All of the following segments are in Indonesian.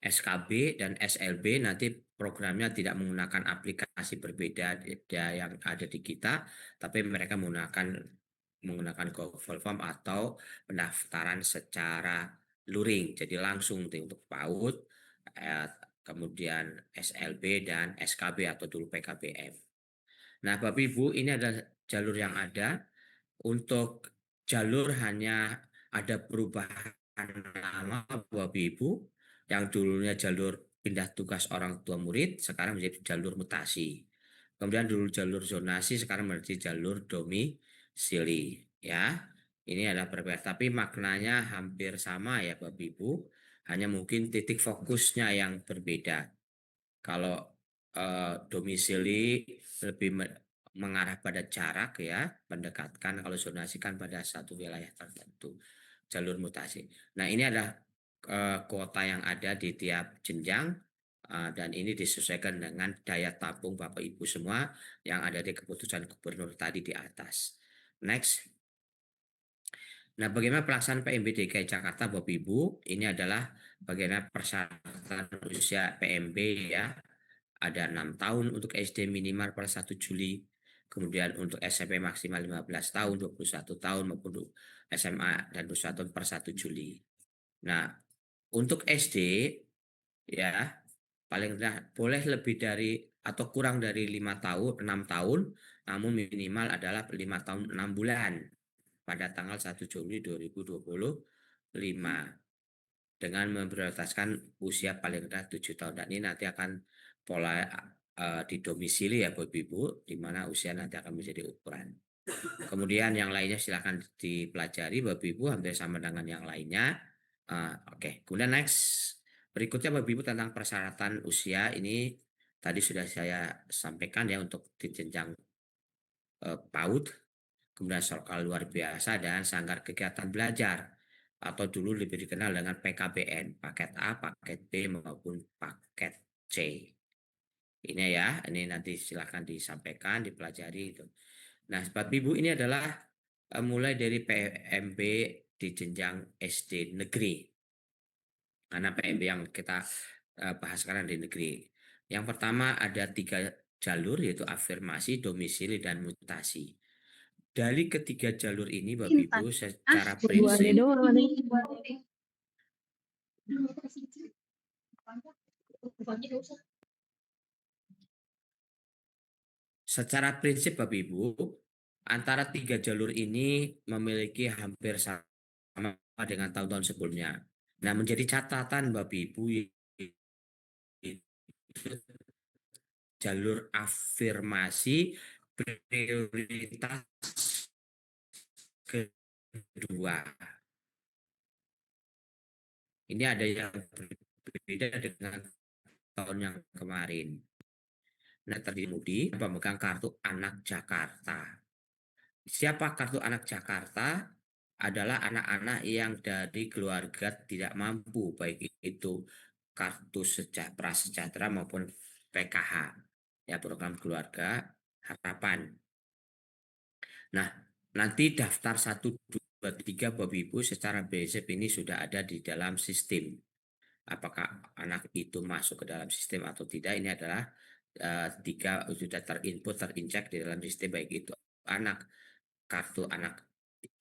SKB dan SLB nanti programnya tidak menggunakan aplikasi berbeda yang ada di kita, tapi mereka menggunakan Google Form atau pendaftaran secara luring, jadi langsung untuk PAUD, eh, kemudian SLB dan SKB atau dulu PKBM. Nah, Bapak Ibu, ini adalah jalur yang ada. Untuk jalur hanya ada perubahan nama Bapak Ibu, yang dulunya jalur pindah tugas orang tua murid, sekarang menjadi jalur mutasi. Kemudian dulu jalur zonasi, sekarang menjadi jalur domisili. Ya, ini adalah berbeda, tapi maknanya hampir sama ya Bapak Ibu, hanya mungkin titik fokusnya yang berbeda. Kalau domisili lebih mengarah pada jarak ya, mendekatkan. Kalau zonasi kan pada satu wilayah tertentu, jalur mutasi. Nah, ini adalah kuota yang ada di tiap jenjang, dan ini disesuaikan dengan daya tampung Bapak Ibu semua yang ada di keputusan gubernur tadi di atas. Next. Nah, bagaimana pelaksanaan PMB DKI Jakarta, Bapak Ibu? Ini adalah bagaimana persyaratan usia PMB ya. Ada 6 tahun untuk SD minimal per 1 Juli. Kemudian untuk SMP maksimal 15 tahun, 21 tahun maupun untuk SMA dan 21 tahun per 1 Juli. Nah, untuk SD ya paling rendah boleh lebih dari atau kurang dari 5 tahun, 6 tahun, namun minimal adalah 5 tahun 6 bulan pada tanggal 1 Juli 2025 dengan memprioritaskan usia paling rendah 7 tahun. Dan ini nanti akan pola di domisili ya Bapak Ibu, di mana usia nanti akan menjadi ukuran. Kemudian yang lainnya silakan dipelajari Bapak Ibu, hampir sama dengan yang lainnya. Oke. Kemudian next. Berikutnya Bapak Ibu tentang persyaratan usia, ini tadi sudah saya sampaikan ya untuk di jenjang PAUD, kemudian sekolah luar biasa dan sanggar kegiatan belajar atau dulu lebih dikenal dengan PKBN, paket A, paket B maupun paket C. Ini ya, ini nanti silahkan disampaikan, dipelajari itu. Nah, Bapak Ibu, ini adalah mulai dari PMB di jenjang SD negeri. Karena PMB yang kita bahas sekarang di negeri. Yang pertama ada 3 jalur, yaitu afirmasi, domisili, dan mutasi. Dari ketiga jalur ini, Bapak Ibu, secara prinsip Bapak Ibu, antara 3 jalur ini memiliki hampir sama dengan tahun-tahun sebelumnya. Nah, menjadi catatan Bapak Ibu, jalur afirmasi prioritas kedua. Ini ada yang berbeda dengan tahun yang kemarin. Nah, terdiri pemegang kartu anak Jakarta. Siapa kartu anak Jakarta? Adalah anak-anak yang dari keluarga tidak mampu, baik itu kartu prasejahtera maupun PKH, ya program keluarga harapan. Nah, nanti daftar 1, 2, 3 Bapak Ibu secara basic ini sudah ada di dalam sistem. Apakah anak itu masuk ke dalam sistem atau tidak, ini adalah 3 sudah terinput, terinjek di dalam sistem, baik itu anak kartu anak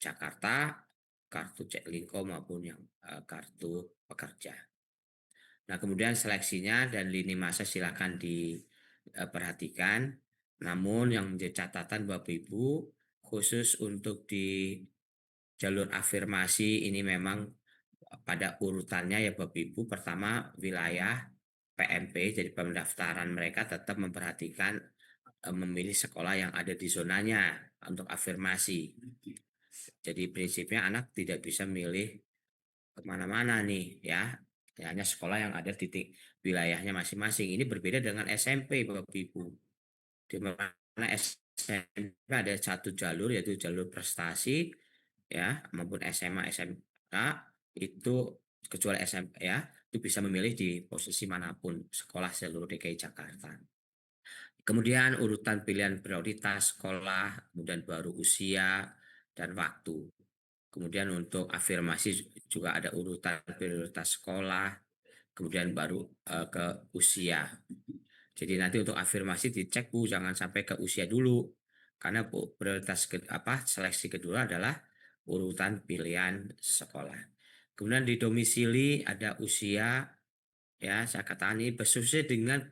Jakarta, kartu Jaklingko maupun yang kartu pekerja. Nah, kemudian seleksinya dan lini masa silakan diperhatikan. Namun yang menjadi catatan Bapak Ibu, khusus untuk di jalur afirmasi ini memang pada urutannya ya Bapak Ibu, pertama wilayah PMP, jadi pendaftaran mereka tetap memperhatikan memilih sekolah yang ada di zonanya untuk afirmasi. Jadi prinsipnya anak tidak bisa milih kemana-mana nih ya, hanya sekolah yang ada titik wilayahnya masing-masing. Ini berbeda dengan SMP Bapak Ibu, di mana SMP ada satu jalur, yaitu jalur prestasi ya, maupun SMA SMK itu, kecuali SMP ya, itu bisa memilih di posisi manapun sekolah seluruh DKI Jakarta. Kemudian urutan pilihan prioritas sekolah, kemudian baru usia dan waktu. Kemudian untuk afirmasi juga ada urutan prioritas sekolah, kemudian baru ke usia. Jadi nanti untuk afirmasi dicek Bu, jangan sampai ke usia dulu. Karena Bu, prioritas seleksi kedua adalah urutan pilihan sekolah. Kemudian di domisili ada usia, ya saya katakan ini sesuai dengan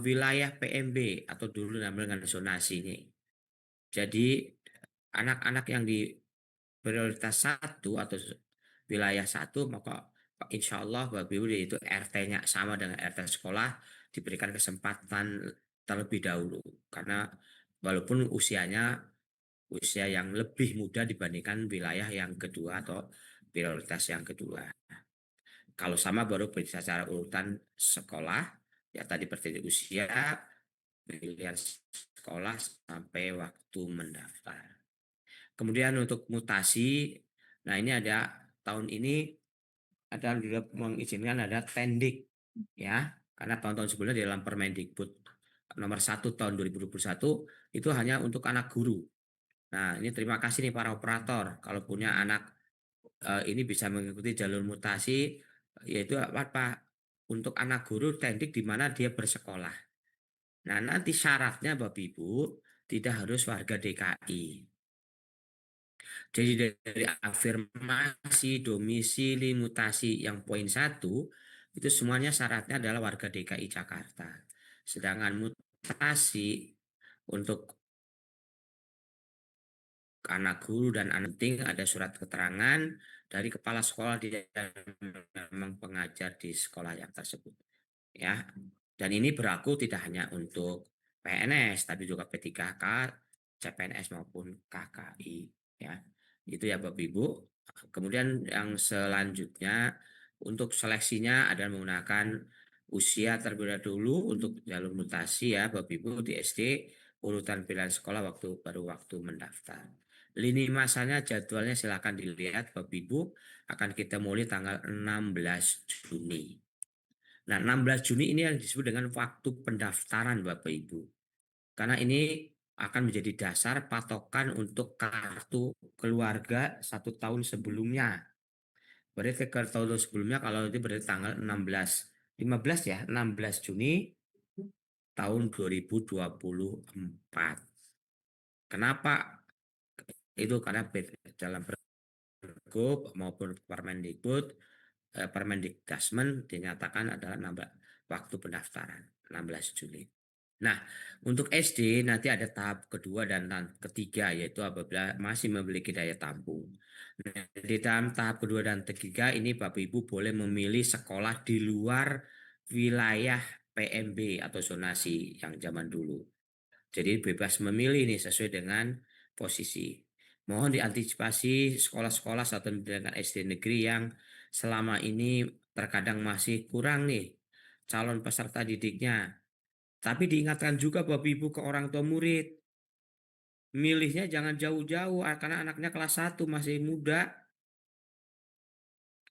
wilayah PMB atau dulu namanya dengan zonasi ini. Jadi anak-anak yang di prioritas 1 atau wilayah 1, maka insya Allah Bapak Ibu itu RT-nya sama dengan RT sekolah diberikan kesempatan terlebih dahulu. Karena walaupun usianya usia yang lebih muda dibandingkan wilayah yang kedua atau prioritas yang kedua. Kalau sama baru bisa secara urutan sekolah, ya tadi seperti usia, pilihan sekolah sampai waktu mendaftar. Kemudian untuk mutasi, nah ini ada tahun ini ada mengizinkan ada tendik, ya, karena tahun-tahun sebelumnya di dalam Permendikbud nomor 1 tahun 2021 itu hanya untuk anak guru. Nah ini terima kasih nih para operator kalau punya anak ini bisa mengikuti jalur mutasi, yaitu apa? Untuk anak guru tendik di mana dia bersekolah. Nah nanti syaratnya Bapak Ibu tidak harus warga DKI. Jadi dari afirmasi, domisili, mutasi yang poin 1 itu semuanya syaratnya adalah warga DKI Jakarta. Sedangkan mutasi untuk anak guru dan anak penting ada surat keterangan dari kepala sekolah dia memang pengajar di sekolah yang tersebut. Ya. Dan ini berlaku tidak hanya untuk PNS tapi juga P3K, CPNS maupun KKI, ya. Itu ya Bapak Ibu. Kemudian yang selanjutnya untuk seleksinya adalah menggunakan usia terlebih dahulu untuk jalur mutasi ya Bapak Ibu di SD urutan pilihan sekolah waktu mendaftar. Lini masanya jadwalnya silakan dilihat Bapak Ibu, akan kita mulai tanggal 16 Juni. Nah, 16 Juni ini yang disebut dengan waktu pendaftaran Bapak Ibu. Karena ini akan menjadi dasar patokan untuk kartu keluarga 1 tahun sebelumnya. Berarti ke tahun sebelumnya kalau itu berarti tanggal 15 ya, 16 Juni tahun 2024. Kenapa? Itu karena dalam Pergub maupun Permendikbud, Permendikdasmen dinyatakan adalah waktu pendaftaran 16 Juli. Nah, untuk SD nanti ada tahap kedua dan ketiga yaitu apabila masih memiliki daya tampung. Nah, di dalam tahap kedua dan ketiga ini Bapak Ibu boleh memilih sekolah di luar wilayah PMB atau zonasi yang zaman dulu. Jadi bebas memilih nih sesuai dengan posisi. Mohon diantisipasi sekolah-sekolah satuan pendidikan SD negeri yang selama ini terkadang masih kurang nih calon peserta didiknya. Tapi diingatkan juga Bapak Ibu ke orang tua murid. Milihnya jangan jauh-jauh karena anaknya kelas 1 masih muda.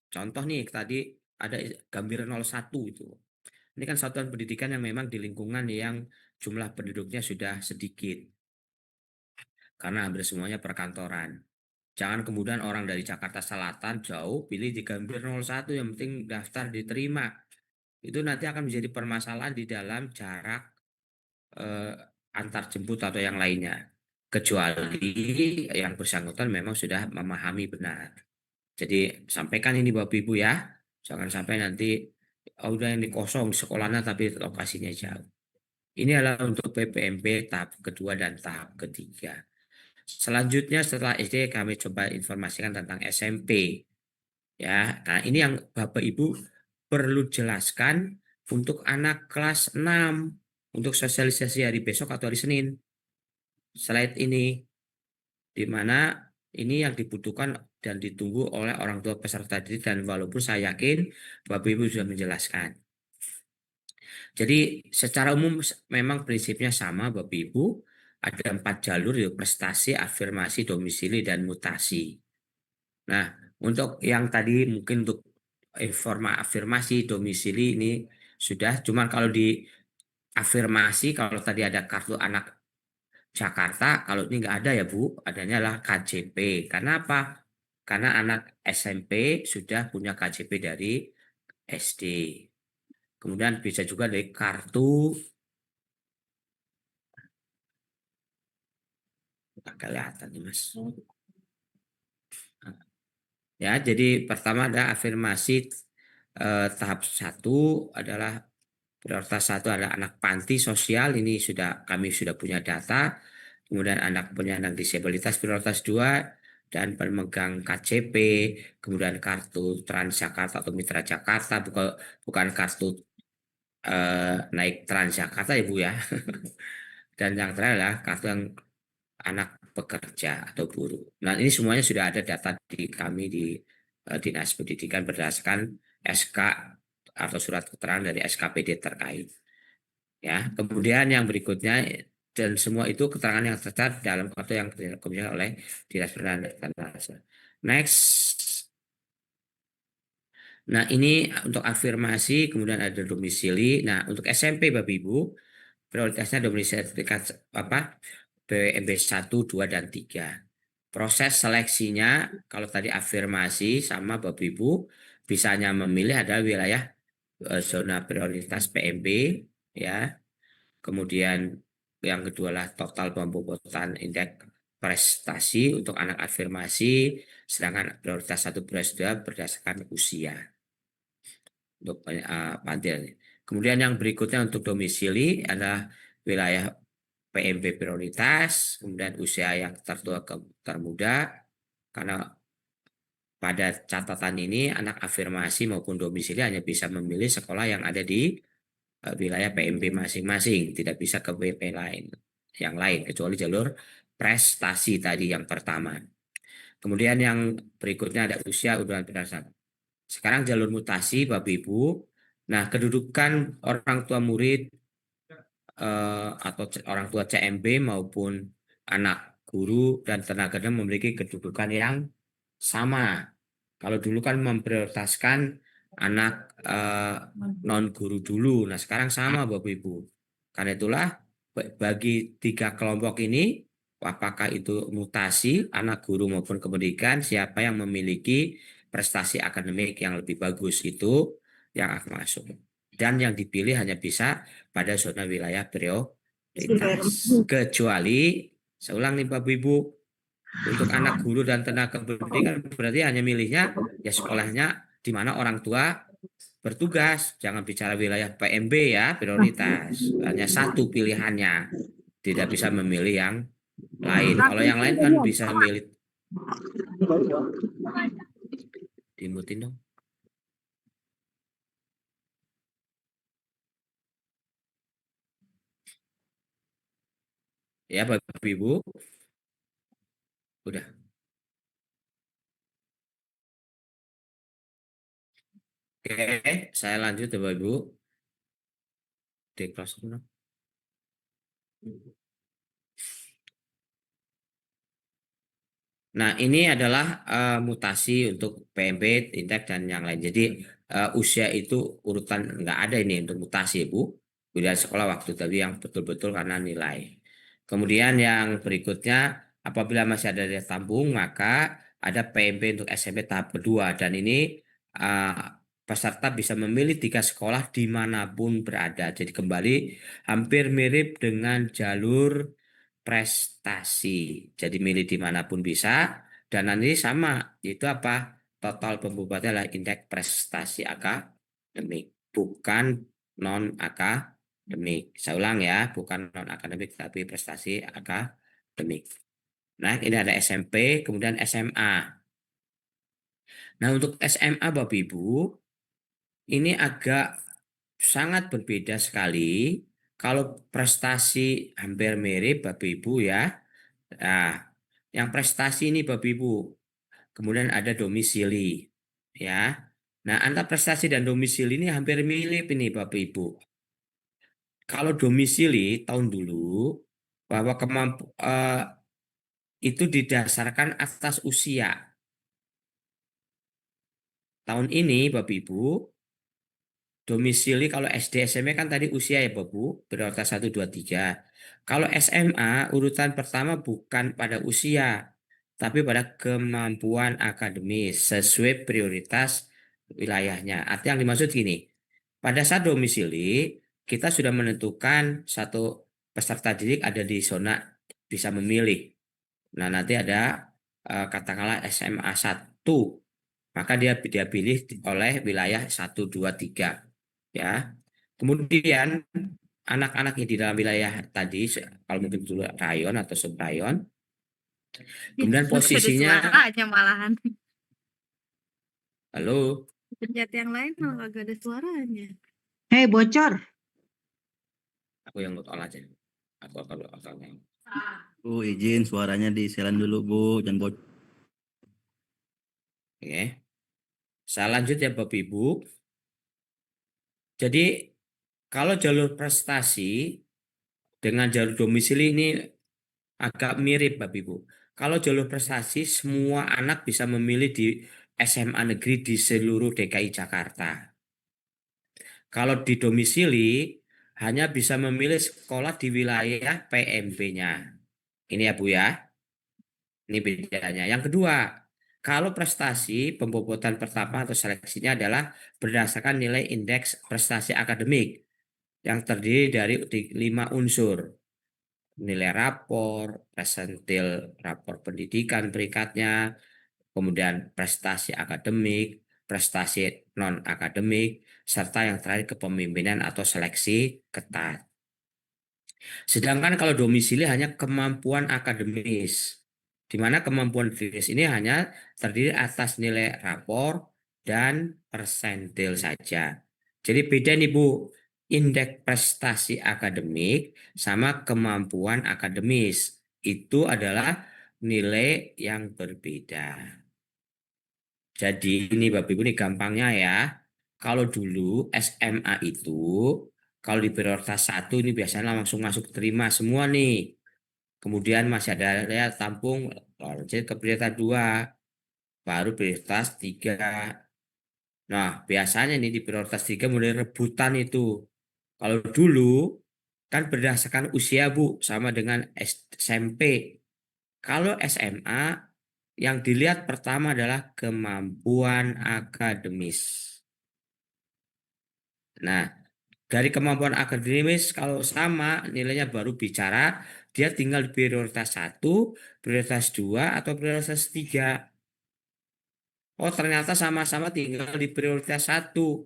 Contoh nih tadi ada Gambir 01 itu. Ini kan satuan pendidikan yang memang di lingkungan yang jumlah penduduknya sudah sedikit. Karena hampir semuanya perkantoran. Jangan kemudian orang dari Jakarta Selatan jauh pilih di Gambir 01 yang penting daftar diterima. Itu nanti akan menjadi permasalahan di dalam jarak antar jemput atau yang lainnya. Kecuali yang bersangkutan memang sudah memahami benar. Jadi sampaikan ini Bapak Ibu ya. Jangan sampai nanti udah ini kosong sekolahnya tapi lokasinya jauh. Ini adalah untuk PPMB tahap kedua dan tahap ketiga. Selanjutnya setelah SD kami coba informasikan tentang SMP. Ya, nah ini yang Bapak Ibu perlu jelaskan untuk anak kelas 6 untuk sosialisasi hari besok atau hari Senin. Slide ini di mana ini yang dibutuhkan dan ditunggu oleh orang tua peserta didik dan walaupun saya yakin Bapak Ibu sudah menjelaskan. Jadi secara umum memang prinsipnya sama Bapak Ibu, ada 4 jalur yaitu prestasi, afirmasi, domisili, dan mutasi. Nah, untuk yang tadi mungkin untuk afirmasi, domisili ini sudah, cuman kalau di afirmasi kalau tadi ada kartu anak Jakarta, kalau ini nggak ada ya Bu, adanya adalah KJP. Karena apa? Karena anak SMP sudah punya KJP dari SD. Kemudian bisa juga dari kartu, nggak kelihatan nih Mas. Ya, jadi pertama ada afirmasi tahap 1 adalah prioritas 1 adalah anak panti sosial. Ini kami sudah punya data. Kemudian anak penyandang disabilitas prioritas 2 dan pemegang KCP, kemudian kartu Transjakarta atau Mitra Jakarta, bukan kartu naik Transjakarta ya Bu ya. Dan yang terakhir adalah kartu yang anak pekerja atau buruh. Nah, ini semuanya sudah ada data di kami di Dinas Pendidikan berdasarkan SK atau surat keterangan dari SKPD terkait. Ya, kemudian yang berikutnya dan semua itu keterangan yang tercatat dalam kartu yang dikomunikasikan oleh Dinas Pendidikan. Next. Nah, ini untuk afirmasi, kemudian ada domisili. Nah, untuk SMP Bapak Ibu, prioritasnya domisili sertifikat apa? BMB 1, 2, dan 3. Proses seleksinya, kalau tadi afirmasi sama Bapak Ibu, bisanya memilih adalah wilayah zona prioritas PMB, ya. Kemudian yang kedua adalah total pembobotan indeks prestasi untuk anak afirmasi, sedangkan prioritas 1 prioritas 2 berdasarkan usia untuk pantil. Kemudian yang berikutnya untuk domisili adalah wilayah PMB prioritas, kemudian usia yang tertua ke termuda, karena pada catatan ini anak afirmasi maupun domisili hanya bisa memilih sekolah yang ada di wilayah PMB masing-masing, tidak bisa ke WP lain, yang lain kecuali jalur prestasi tadi yang pertama. Kemudian yang berikutnya ada usia urutan berdasarkan. Sekarang jalur mutasi Bapak Ibu. Nah, kedudukan orang tua murid atau orang tua CMB maupun anak guru dan tenaga kerja memiliki kedudukan yang sama. Kalau dulu kan memprioritaskan anak non guru dulu. Nah, sekarang sama Bapak Ibu. Karena itulah bagi 3 kelompok ini, apakah itu mutasi anak guru maupun kependidikan, siapa yang memiliki prestasi akademik yang lebih bagus itu yang akan masuk. Dan yang dipilih hanya bisa pada zona wilayah prioritas. Kecuali, saya ulang nih Bapak Ibu, untuk anak guru dan tenaga pendidikan berarti hanya milihnya ya sekolahnya di mana orang tua bertugas. Jangan bicara wilayah PMB ya, prioritas. Hanya satu pilihannya. Tidak bisa memilih yang lain. Kalau yang lain kan bisa memilih. Dimutin dong. Ya Bapak Ibu. Udah. Oke, saya lanjut ya Bapak Ibu. Di close dulu. Nah, ini adalah mutasi untuk PMB, indeks, dan yang lain. Jadi, usia itu urutan nggak ada ini untuk mutasi, Bu. Beda sekolah waktu tadi yang betul-betul karena nilai. Kemudian yang berikutnya, apabila masih ada daya tampung, maka ada PMB untuk SMP tahap kedua. Dan ini uh, peserta bisa memilih 3 sekolah dimanapun berada. Jadi kembali hampir mirip dengan jalur prestasi. Jadi milih dimanapun bisa. Dan nanti sama, itu apa? Total pembobotannya adalah indeks prestasi akademik, bukan non akademik. Saya ulang ya, bukan non akademik tapi prestasi akademik. Nah, ini ada SMP, kemudian SMA. Nah, untuk SMA Bapak Ibu, ini agak sangat berbeda sekali. Kalau prestasi hampir mirip Bapak Ibu ya. Nah, yang prestasi ini Bapak Ibu, kemudian ada domisili ya. Nah, antara prestasi dan domisili ini hampir mirip ini Bapak Ibu. Kalau domisili tahun dulu bahwa itu didasarkan atas usia. Tahun ini Bapak Ibu, domisili kalau SD SMP kan tadi usia ya Bapak Ibu, prioritas 1 2 3. Kalau SMA urutan pertama bukan pada usia, tapi pada kemampuan akademis sesuai prioritas wilayahnya. Arti yang dimaksud gini, pada saat domisili kita sudah menentukan satu peserta didik ada di zona bisa memilih. Nah, nanti ada katakanlah SMA 1, maka dia pilih oleh wilayah 1, 2, 3, ya. Kemudian anak-anak yang di dalam wilayah tadi, kalau mungkin dulu rayon atau subrayon, kemudian Gak ada posisinya, suaranya malahan. halo, Pencet yang lain malah gak ada suaranya. Hei, bocor. aku yang nge-on aja. Aku akan. Bu, izin suaranya diselan dulu, Bu. Jangan bocor. Oke. Saya lanjut ya Bapak Ibu. Jadi kalau jalur prestasi dengan jalur domisili ini agak mirip Bapak Ibu. Kalau jalur prestasi semua anak bisa memilih di SMA negeri di seluruh DKI Jakarta. Kalau di domisili hanya bisa memilih sekolah di wilayah PMB-nya. Ini ya Bu ya. Ini bedanya. Yang kedua, kalau prestasi pembobotan pertama atau seleksinya adalah berdasarkan nilai indeks prestasi akademik yang terdiri dari 5 unsur. Nilai rapor, presentil rapor pendidikan peringkatnya, kemudian prestasi akademik, prestasi non-akademik, serta yang terakhir kepemimpinan atau seleksi ketat. Sedangkan kalau domisili hanya kemampuan akademis, di mana kemampuan akademis ini hanya terdiri atas nilai rapor dan persentil saja. Jadi beda nih Bu, indeks prestasi akademik sama kemampuan akademis. Itu adalah nilai yang berbeda. Jadi ini Bapak Ibu ini gampangnya ya. Kalau dulu SMA itu kalau di prioritas 1 ini biasanya langsung masuk terima semua nih. Kemudian masih ada ya tampung lanjut ke prioritas 2, baru prioritas 3. Nah, biasanya nih di prioritas 3 mulai rebutan itu. Kalau dulu kan berdasarkan usia Bu sama dengan SMP. Kalau SMA yang dilihat pertama adalah kemampuan akademis. Nah, dari kemampuan akademis kalau sama nilainya baru bicara dia tinggal di prioritas 1, prioritas 2 atau prioritas 3. Oh, ternyata sama-sama tinggal di prioritas 1.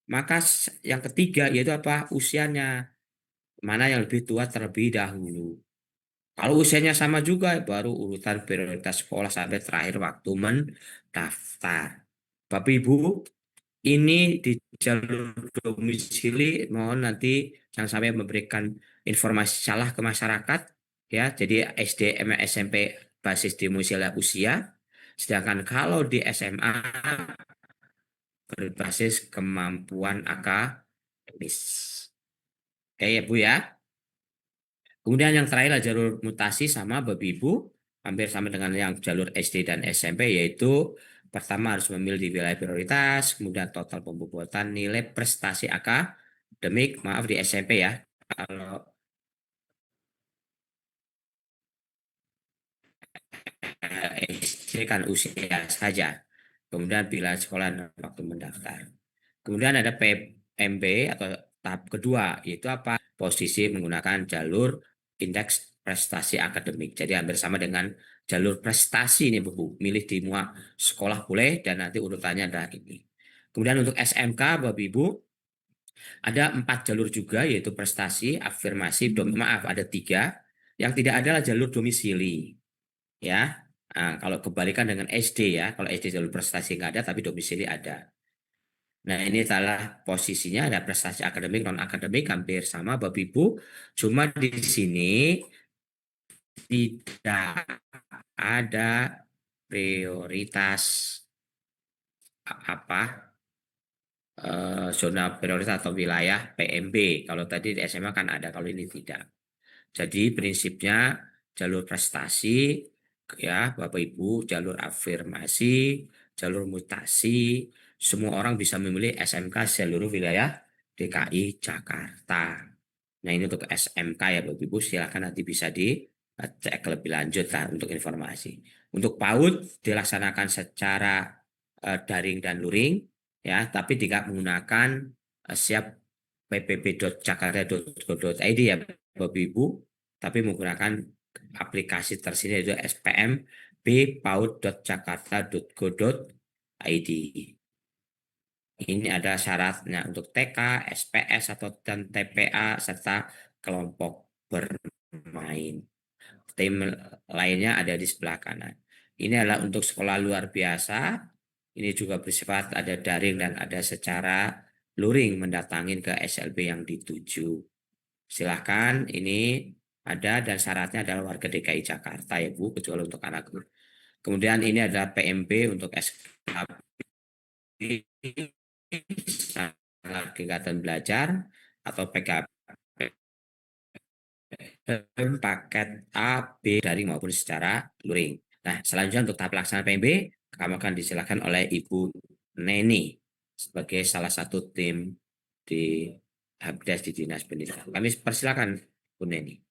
Maka yang ketiga yaitu apa? Usianya. Mana yang lebih tua terlebih dahulu. Kalau usianya sama juga baru urutan prioritas sekolah sampai terakhir waktu mendaftar. Bapak Ibu, ini di jalur domisili mohon nanti jangan sampai memberikan informasi salah ke masyarakat ya. Jadi SD, SMP basis domisili usia, sedangkan kalau di SMA berbasis kemampuan akademis. Oke ya Bu ya. Kemudian yang terakhir adalah jalur mutasi sama Bapak Ibu, hampir sama dengan yang jalur SD dan SMP, yaitu pertama harus memilih di wilayah prioritas, kemudian total pembobotan nilai prestasi akademik, maaf di SMP ya. Kalau SD kan usia saja. Kemudian pilihan sekolah dan waktu mendaftar. Kemudian ada PMB atau tahap kedua, yaitu apa? Posisi menggunakan jalur indeks prestasi akademik. Jadi hampir sama dengan jalur prestasi ini Bu. Milih di semua sekolah boleh dan nanti urutannya adalah ini. Kemudian untuk SMK Bapak Ibu ada 4 jalur juga yaitu prestasi, afirmasi, maaf ada 3. Yang tidak adalah jalur domisili. Ya, nah, kalau kebalikan dengan SD ya, kalau SD jalur prestasi nggak ada tapi domisili ada. Nah, ini adalah posisinya ada prestasi akademik non akademik hampir sama Bapak Ibu. Cuma di sini tidak ada prioritas apa zona prioritas atau wilayah PMB. Kalau tadi di SMA kan ada, kalau ini tidak. Jadi prinsipnya jalur prestasi ya Bapak Ibu, jalur afirmasi, jalur mutasi, semua orang bisa memilih SMK seluruh wilayah DKI Jakarta. Nah, ini untuk SMK ya Bapak Ibu, silakan nanti bisa dicek lebih lanjut lah untuk informasi. Untuk PAUD dilaksanakan secara daring dan luring ya, tapi tidak menggunakan siap ppp.jakarta.go.id ya Bapak Ibu, tapi menggunakan aplikasi tersini yaitu spmb.paud.jakarta.go.id. Ini ada syaratnya untuk TK, SPS dan TPA serta kelompok bermain. Tim lainnya ada di sebelah kanan. Ini adalah untuk sekolah luar biasa. Ini juga bersifat ada daring dan ada secara luring mendatangin ke SLB yang dituju. Silahkan, ini ada dan syaratnya adalah warga DKI Jakarta ya Bu, kecuali untuk anak. Kemudian ini adalah PMB untuk SKB, kegiatan belajar atau PKB paket A, B, daring maupun secara luring. Nah, selanjutnya untuk tahap pelaksanaan PMB, kami akan disilakan oleh Ibu Neni sebagai salah satu tim di Habdas di Dinas Pendidikan. Kami persilakan Bu Neni.